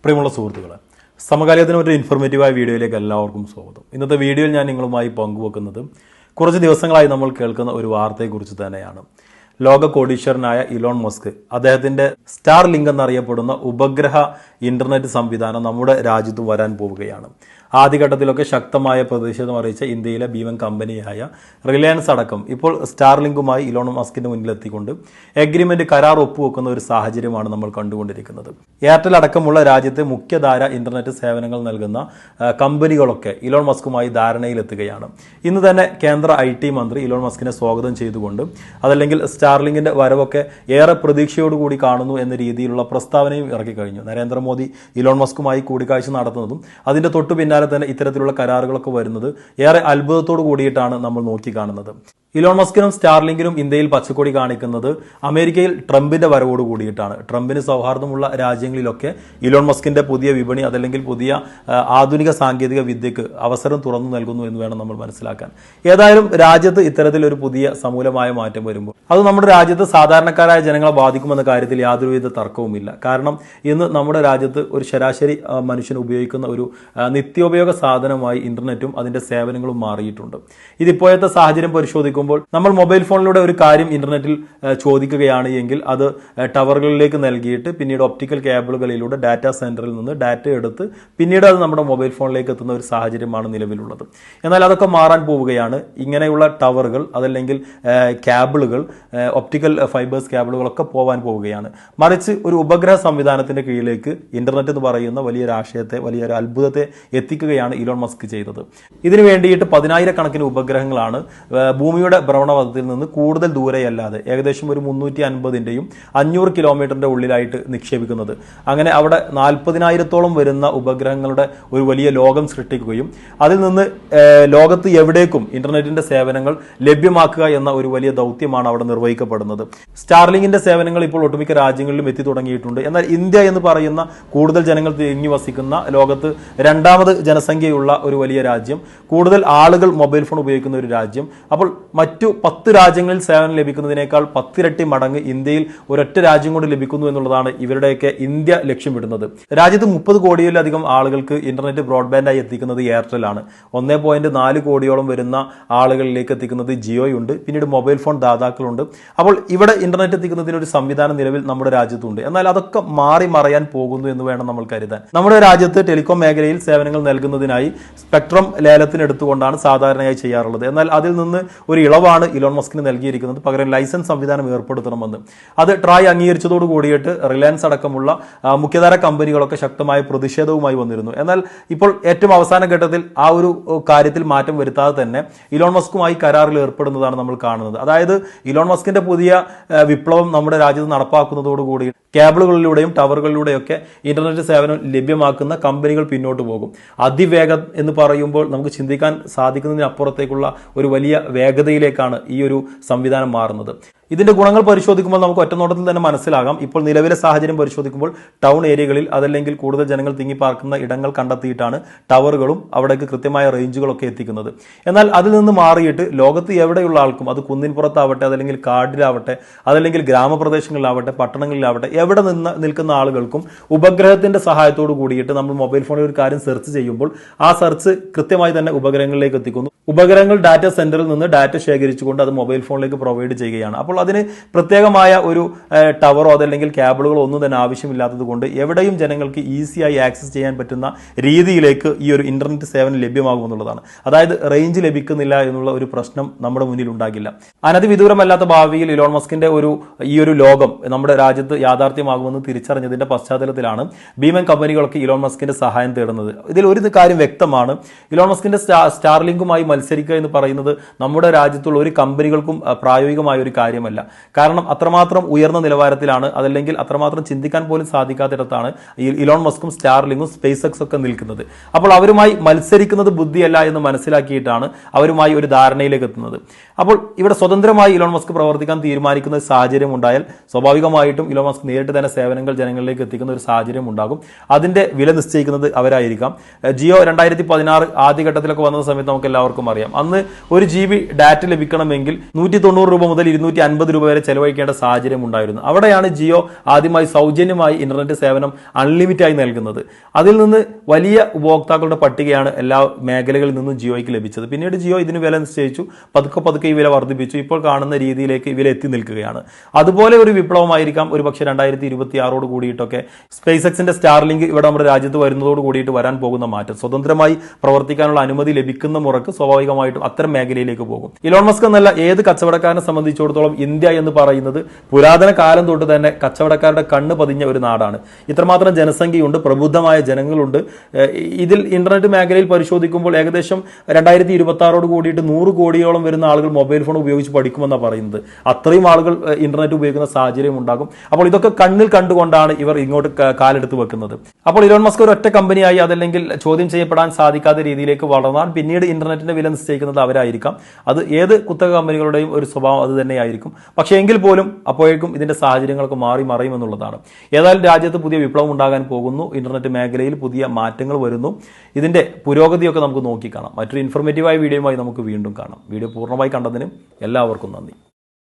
പ്രിയമുള്ള സുഹൃത്തുക്കളെ, സമകാലികത്തിന് ഒരു ഇൻഫോർമേറ്റീവായ വീഡിയോയിലേക്ക് എല്ലാവർക്കും സ്വാഗതം. ഇന്നത്തെ വീഡിയോയിൽ ഞാൻ നിങ്ങളുമായി പങ്കുവെക്കുന്നത് കുറച്ച് ദിവസങ്ങളായി നമ്മൾ കേൾക്കുന്ന ഒരു വാർത്തയെക്കുറിച്ച് തന്നെയാണ്. ലോക കോടീശ്വരനായ ഇലോൺ മസ്ക് അദ്ദേഹത്തിന്റെ സ്റ്റാർ ലിങ്ക് എന്നറിയപ്പെടുന്ന ഉപഗ്രഹ ഇന്റർനെറ്റ് സംവിധാനം നമ്മുടെ രാജ്യത്ത് വരാൻ പോവുകയാണ്. ആദ്യഘട്ടത്തിലൊക്കെ ശക്തമായ പ്രതിഷേധം അറിയിച്ച ഇന്ത്യയിലെ ഭീമൻ കമ്പനിയായ റിലയൻസ് അടക്കം ഇപ്പോൾ സ്റ്റാർ ലിങ്കുമായി ഇലോൺ മസ്കിന്റെ മുന്നിലെത്തിക്കൊണ്ട് എഗ്രിമെന്റ് കരാർ ഒപ്പുവെക്കുന്ന ഒരു സാഹചര്യമാണ് നമ്മൾ കണ്ടുകൊണ്ടിരിക്കുന്നത്. എയർടെൽ അടക്കമുള്ള രാജ്യത്തെ മുഖ്യധാര ഇന്റർനെറ്റ് സേവനങ്ങൾ നൽകുന്ന കമ്പനികളൊക്കെ ഇലോൺ മസ്കുമായി ധാരണയിലെത്തുകയാണ്. ഇന്ന് തന്നെ കേന്ദ്ര IT മന്ത്രി ഇലോൺ മസ്കിനെ സ്വാഗതം ചെയ്തുകൊണ്ട് അതല്ലെങ്കിൽ സ്റ്റാർലിങ്കിന്റെ വരവൊക്കെ ഏറെ പ്രതീക്ഷയോടുകൂടി കാണുന്നു എന്ന രീതിയിലുള്ള പ്രസ്താവനയും ഇറക്കിക്കഴിഞ്ഞു. നരേന്ദ്രമോദി ഇലോൺ മസ്കുമായി കൂടിക്കാഴ്ച നടത്തുന്നതും അതിന്റെ തൊട്ടു പിന്നാലെ തന്നെ ഇത്തരത്തിലുള്ള കരാറുകളൊക്കെ വരുന്നത് ഏറെ അത്ഭുതത്തോടു കൂടിയിട്ടാണ് നമ്മൾ നോക്കിക്കാണുന്നത്. ഇലോൺ മസ്കിനും സ്റ്റാർലിങ്കിനും ഇന്ത്യയിൽ പച്ചക്കൊടി കാണിക്കുന്നത് അമേരിക്കയിൽ ട്രംപിന്റെ വരവോട് കൂടിയിട്ടാണ്. ട്രംപിന് സൗഹാർദ്ദമുള്ള രാജ്യങ്ങളിലൊക്കെ ഇലോൺ മസ്കിന്റെ പുതിയ വിപണി അതല്ലെങ്കിൽ പുതിയ ആധുനിക സാങ്കേതിക വിദ്യക്ക് അവസരം തുറന്നു നൽകുന്നു എന്ന് വേണം നമ്മൾ മനസ്സിലാക്കാൻ. ഏതായാലും രാജ്യത്ത് ഇത്തരത്തിലൊരു പുതിയ സമൂലമായ മാറ്റം വരുമ്പോൾ അത് നമ്മുടെ രാജ്യത്ത് സാധാരണക്കാരായ ജനങ്ങളെ ബാധിക്കുമെന്ന കാര്യത്തിൽ യാതൊരുവിധ തർക്കവുമില്ല. കാരണം ഇന്ന് നമ്മുടെ രാജ്യത്ത് ഒരു ശരാശരി മനുഷ്യൻ ഉപയോഗിക്കുന്ന ഒരു നിത്യോപയോഗ സാധനമായി ഇന്റർനെറ്റും അതിന്റെ സേവനങ്ങളും മാറിയിട്ടുണ്ട്. ഇതിപ്പോഴത്തെ സാഹചര്യം പരിശോധിക്കുമ്പോൾ നമ്മൾ മൊബൈൽ ഫോണിലൂടെ ഒരു കാര്യം ഇന്റർനെറ്റിൽ ചോദിക്കുകയാണ് എങ്കിൽ അത് ടവറുകളിലേക്ക് നൽകിയിട്ട് പിന്നീട് ഒപ്റ്റിക്കൽ കേബിളുകളിലൂടെ ഡാറ്റാ സെന്ററിൽ നിന്ന് ഡാറ്റ എടുത്ത് പിന്നീട് അത് നമ്മുടെ മൊബൈൽ ഫോണിലേക്ക് എത്തുന്ന ഒരു സാഹചര്യമാണ് നിലവിലുള്ളത്. എന്നാൽ അതൊക്കെ മാറാൻ പോവുകയാണ്. ഇങ്ങനെയുള്ള ടവറുകൾ അതല്ലെങ്കിൽ കേബിളുകൾ ഒപ്റ്റിക്കൽ ഫൈബേഴ്സ് കേബിളുകളൊക്കെ പോകാൻ പോവുകയാണ്. മറിച്ച് ഒരു ഉപഗ്രഹ സംവിധാനത്തിന്റെ കീഴിലേക്ക് ഇന്റർനെറ്റ് എന്ന് പറയുന്ന വലിയൊരു ആശയത്തെ വലിയൊരു അത്ഭുതത്തെ എത്തിക്കുകയാണ് ഇലോൺ മസ്ക് ചെയ്തത്. ഇതിനു വേണ്ടിയിട്ട് 10,000-കണക്കിന് ഉപഗ്രഹങ്ങളാണ് ഭൂമിയുടെ ഭ്രമണപഥത്തിൽ നിന്ന് കൂടുതൽ ദൂരെയല്ലാതെ ഏകദേശം ഒരു 350-ന്റെയും 500 കിലോമീറ്ററിന്റെ ഉള്ളിലായിട്ട് നിക്ഷേപിക്കുന്നത്. അങ്ങനെ അവിടെ 40,000-ഓളം വരുന്ന ഉപഗ്രഹങ്ങളുടെ ഒരു വലിയ ലോകം സൃഷ്ടിക്കുകയും അതിൽ നിന്ന് ലോകത്ത് എവിടേക്കും ഇന്റർനെറ്റിന്റെ സേവനങ്ങൾ ലഭ്യമാക്കുക എന്ന ഒരു വലിയ ദൗത്യമാണ് അവിടെ നിർവഹിക്കപ്പെടുന്നത്. സ്റ്റാർലിങ്കിന്റെ സേവനങ്ങൾ ഇപ്പോൾ ഒട്ടുമിക്ക രാജ്യങ്ങളിലും എത്തി തുടങ്ങിയിട്ടുണ്ട്. എന്നാൽ ഇന്ത്യ എന്ന് പറയുന്ന കൂടുതൽ ജനങ്ങൾ തിങ്ങി വസിക്കുന്ന ലോകത്ത് രണ്ടാമത് ജനസംഖ്യയുള്ള ഒരു വലിയ രാജ്യം, കൂടുതൽ ആളുകൾ മൊബൈൽ ഫോൺ ഉപയോഗിക്കുന്ന ഒരു രാജ്യം, അപ്പോൾ മറ്റു 10 രാജ്യങ്ങളിൽ സേവനം ലഭിക്കുന്നതിനേക്കാൾ 10 ഇരട്ടി മടങ്ങ് ഇന്ത്യയിൽ ഒരൊറ്റ രാജ്യം കൊണ്ട് ലഭിക്കുന്നു എന്നുള്ളതാണ് ഇവരുടെയൊക്കെ ഇന്ത്യ ലക്ഷ്യമിടുന്നത്. രാജ്യത്ത് 30 കോടിയിലധികം ആളുകൾക്ക് ഇന്റർനെറ്റ് ബ്രോഡ്ബാൻഡായി എത്തിക്കുന്നത് എയർടെൽ ആണ്. 1.4 കോടിയോളം വരുന്ന ആളുകളിലേക്ക് എത്തിക്കുന്നത് ജിയോയുണ്ട്. പിന്നീട് മൊബൈൽ ഫോൺ ദാതാക്കളുണ്ട്. അപ്പോൾ ഇവിടെ ഇന്റർനെറ്റ് എത്തിക്കുന്നതിന് ഒരു സംവിധാനം നിലവിൽ നമ്മുടെ രാജ്യത്തുണ്ട്. എന്നാൽ അതൊക്കെ മാറി മറയാൻ പോകുന്നു എന്ന് വേണം നമ്മൾ കരുതാൻ. നമ്മുടെ രാജ്യത്ത് ടെലികോം മേഖലയിൽ സേവനങ്ങൾ നൽകുന്നതിനായി സ്പെക്ട്രം ലേലത്തിനെടുത്തുകൊണ്ടാണ് സാധാരണയായി ചെയ്യാറുള്ളത്. എന്നാൽ അതിൽ നിന്ന് ഒരു ഇളവാണ് ഇലോൺ മസ്കിന് നൽകിയിരിക്കുന്നത്. പകരം ലൈസൻസ് സംവിധാനം ഏർപ്പെടുത്തണമെന്ന്. അത് ട്രായ് അംഗീകരിച്ചതോടു കൂടിയിട്ട് റിലയൻസ് അടക്കമുള്ള മുഖ്യധാര കമ്പനികളൊക്കെ ശക്തമായ പ്രതിഷേധവുമായി വന്നിരുന്നു. എന്നാൽ ഇപ്പോൾ ഏറ്റവും അവസാന ഘട്ടത്തിൽ ആ ഒരു കാര്യത്തിൽ മാറ്റം വരുത്താതെ തന്നെ ഇലോൺ മസ്കുമായി കരാറിൽ ഏർപ്പെടുന്നതാണ് നമ്മൾ കാണുന്നത്. അതായത് ഇലോൺ മസ്കിന്റെ പുതിയ വിപ്ലവം നമ്മുടെ രാജ്യത്ത് നടപ്പാക്കുന്നതോടുകൂടി കേബിളുകളിലൂടെയും ടവറുകളിലൂടെയൊക്കെ ഇന്റർനെറ്റ് സേവനം ലഭ്യമാക്കുന്ന കമ്പനികൾ പിന്നോട്ട് പോകും. അതിവേഗം എന്ന് പറയുമ്പോൾ നമുക്ക് ചിന്തിക്കാൻ സാധിക്കുന്നതിനപ്പുറത്തേക്കുള്ള ഒരു വലിയ വേഗതയിലേക്കാണ് ഈ ഒരു സംവിധാനം മാറുന്നത്. ഇതിന്റെ ഗുണങ്ങൾ പരിശോധിക്കുമ്പോൾ നമുക്ക് ഒറ്റനോട്ടത്തിൽ തന്നെ മനസ്സിലാകാം. ഇപ്പോൾ നിലവിലെ സാഹചര്യം പരിശോധിക്കുമ്പോൾ ടൗൺ ഏരിയകളിൽ അതല്ലെങ്കിൽ കൂടുതൽ ജനങ്ങൾ തിങ്ങിപ്പാർക്കുന്ന ഇടങ്ങൾ കണ്ടെത്തിയിട്ടാണ് ടവറുകളും അവിടേക്ക് കൃത്യമായ റേഞ്ചുകളൊക്കെ എത്തിക്കുന്നത്. എന്നാൽ അതിൽ നിന്ന് മാറിയിട്ട് ലോകത്ത് എവിടെയുള്ള ആൾക്കും, അത് കുന്നിൻപുറത്താവട്ടെ അതല്ലെങ്കിൽ കാടിലാവട്ടെ അതല്ലെങ്കിൽ ഗ്രാമപ്രദേശങ്ങളിലാവട്ടെ പട്ടണങ്ങളിലാവട്ടെ എവിടെ നിൽക്കുന്ന ആളുകൾക്കും ഉപഗ്രഹത്തിന്റെ സഹായത്തോട് കൂടിയിട്ട് നമ്മൾ മൊബൈൽ ഫോണിൽ ഒരു കാര്യം സെർച്ച് ചെയ്യുമ്പോൾ ആ സെർച്ച് കൃത്യമായി തന്നെ ഉപഗ്രഹങ്ങളിലേക്ക് എത്തിക്കുന്നു. ഉപഗ്രഹങ്ങൾ ഡാറ്റ സെന്ററിൽ നിന്ന് ഡാറ്റ ശേഖരിച്ചുകൊണ്ട് അത് മൊബൈൽ ഫോണിലേക്ക് പ്രൊവൈഡ് ചെയ്യുകയാണ്. അപ്പോൾ അതിന് പ്രത്യേകമായ ഒരു ടവറോ അതല്ലെങ്കിൽ കേബിളുകളോ ഒന്നും തന്നെ ആവശ്യമില്ലാത്തത് കൊണ്ട് എവിടെയും ജനങ്ങൾക്ക് ഈസിയായി ആക്സസ് ചെയ്യാൻ പറ്റുന്ന രീതിയിലേക്ക് ഈ ഒരു ഇന്റർനെറ്റ് സേവനം ലഭ്യമാകുമെന്നുള്ളതാണ്. അതായത് റേഞ്ച് ലഭിക്കുന്നില്ല എന്നുള്ള ഒരു പ്രശ്നം നമ്മുടെ മുന്നിൽ ഉണ്ടാകില്ല. അനധിവിദൂരമല്ലാത്ത ഭാവിയിൽ ഇലോൺ മസ്കിന്റെ ഈ ഒരു ലോകം നമ്മുടെ രാജ്യത്ത് യാഥാർത്ഥ്യമാകുമെന്ന് തിരിച്ചറിഞ്ഞതിന്റെ പശ്ചാത്തലത്തിലാണ് ഭീമൻ കമ്പനികളൊക്കെ ഇലോൺ മസ്കിന്റെ സഹായം തേടുന്നത്. ഇതിൽ ഒരു കാര്യം വ്യക്തമാണ്. ഇലോൺ മസ്കിന്റെ സ്റ്റാർലിങ്കുമായി മത്സരിക്കുക എന്ന് പറയുന്നത് നമ്മുടെ രാജ്യത്തുള്ള ഒരു കമ്പനികൾക്കും പ്രായോഗികമായ ഒരു കാര്യമല്ല. കാരണം അത്രമാത്രം ഉയർന്ന നിലവാരത്തിലാണ് അതല്ലെങ്കിൽ അത്രമാത്രം ചിന്തിക്കാൻ പോലും സാധിക്കാത്തിടത്താണ് ഇലോൺ മസ്കും സ്റ്റാർലിങ്കും സ്പേസ് എക്സ് ഒക്കെ നിൽക്കുന്നത്. അപ്പോൾ അവരുമായി മത്സരിക്കുന്നത് ബുദ്ധിയല്ല എന്ന് മനസ്സിലാക്കിയിട്ടാണ് അവരുമായി ഒരു ധാരണയിലേക്ക് എത്തുന്നത്. അപ്പോൾ ഇവിടെ സ്വതന്ത്രമായി ഇലോൺ മസ്ക് പ്രവർത്തിക്കാൻ തീരുമാനിക്കുന്ന ഒരു സാഹചര്യം ഉണ്ടായാൽ സ്വാഭാവികമായിട്ടും ഇലോൺ മസ്ക് നേരിട്ട് തന്നെ സേവനങ്ങൾ ജനങ്ങളിലേക്ക് എത്തിക്കുന്ന ഒരു സാഹചര്യം ഉണ്ടാകും. അതിന്റെ വില നിശ്ചയിക്കുന്നത് അവരായിരിക്കാം. ജിയോ 2016 ആദ്യഘട്ടത്തിലൊക്കെ വന്ന സമയത്ത് നമുക്ക് എല്ലാവർക്കും അറിയാം, അന്ന് 1 GB ഡാറ്റ ലഭിക്കണമെങ്കിൽ 190 രൂപ മുതൽ 250 രൂപ വരെ ചെലവഴിക്കേണ്ട സാഹചര്യം ഉണ്ടായിരുന്നു. അവിടെയാണ് ജിയോ ആദ്യമായി സൗജന്യമായി ഇന്റർനെറ്റ് സേവനം അൺലിമിറ്റഡായി നൽകുന്നത്. അതിൽ നിന്ന് വലിയ ഉപഭോക്താക്കളുടെ പട്ടികയാണ് എല്ലാ മേഖലകളിൽ നിന്നും ജിയോയ്ക്ക് ലഭിച്ചത്. പിന്നീട് ജിയോ ഇതിന് വില നിശ്ചയിച്ചു, പതുക്കെ ഈ വില വർദ്ധിപ്പിച്ചു. ഇപ്പോൾ കാണുന്ന രീതിയിലേക്ക് വില എത്തി നിൽക്കുകയാണ്. അതുപോലെ ഒരു വിപ്ലവമായിരിക്കാം ഒരുപക്ഷെ 2026 കൂടിയിട്ടൊക്കെ സ്പേസ് എക്സിന്റെ സ്റ്റാർലിങ്ക് ഇവിടെ നമ്മുടെ രാജ്യത്ത് വരുന്നതോട് കൂടിയിട്ട് വരാൻ പോകുന്ന മാറ്റം. സ്വതന്ത്രമായി പ്രവർത്തിക്കാനുള്ള അനുമതി ലഭിക്കുന്ന മുറക്ക് സ്വാഭാവികമായിട്ടും അത്തരം മേഖലയിലേക്ക് പോകും. ഇലോൺ മസ്ക് എന്നല്ല, ഏത് കച്ചവടക്കാരനെ സംബന്ധിച്ചിടത്തോളം ഇന്ത്യ എന്ന് പറയുന്നത് പുരാതന കാലം തൊട്ട് തന്നെ കച്ചവടക്കാരുടെ കണ്ണ് പതിഞ്ഞ ഒരു നാടാണ്. ഇത്രമാത്രം ജനസംഖ്യയുണ്ട്, പ്രബുദ്ധമായ ജനങ്ങളുണ്ട്. ഇതിൽ ഇന്റർനെറ്റ് മേഖലയിൽ പരിശോധിക്കുമ്പോൾ ഏകദേശം 2026 കൂടിയിട്ട് 100 കോടിയോളം വരുന്ന ആളുകൾ മൊബൈൽ ഫോൺ ഉപയോഗിച്ച് പഠിക്കുമെന്നാണ് പറയുന്നത്. അത്രയും ആളുകൾ ഇന്റർനെറ്റ് ഉപയോഗിക്കുന്ന സാഹചര്യം ഉണ്ടാകും. അപ്പോൾ ഇതൊക്കെ കണ്ണിൽ കണ്ടുകൊണ്ടാണ് ഇവർ ഇങ്ങോട്ട് കാലെടുത്ത് വെക്കുന്നത്. അപ്പോൾ ഇലോൺ മസ്ക് ഒരു ഒറ്റ കമ്പനിയായി അതല്ലെങ്കിൽ ചോദ്യം ചെയ്യപ്പെടാൻ സാധിക്കാത്ത രീതിയിലേക്ക് വളർന്നാൽ പിന്നീട് ഇന്റർനെറ്റിന്റെ വില നിശ്ചയിക്കുന്നത് അവരായിരിക്കാം. അത് ഏത് കുത്തക കമ്പനികളുടെയും ഒരു സ്വഭാവം അത് തന്നെയായിരിക്കും. പക്ഷേ എങ്കിൽ പോലും അപ്പോഴേക്കും ഇതിന്റെ സാഹചര്യങ്ങളൊക്കെ മാറി മറയുമെന്നുള്ളതാണ്. ഏതായാലും രാജ്യത്ത് പുതിയ വിപ്ലവം ഉണ്ടാകാൻ പോകുന്നു. ഇന്റർനെറ്റ് മേഖലയിൽ പുതിയ മാറ്റങ്ങൾ വരുന്നു. ഇതിന്റെ പുരോഗതിയൊക്കെ നമുക്ക് നോക്കിക്കാണാം. മറ്റൊരു ഇൻഫോർമേറ്റീവായ വീഡിയോയുമായി നമുക്ക് വീണ്ടും കാണാം. വീഡിയോ പൂർണ്ണമായി കണ്ടതിന് എല്ലാവർക്കും നന്ദി.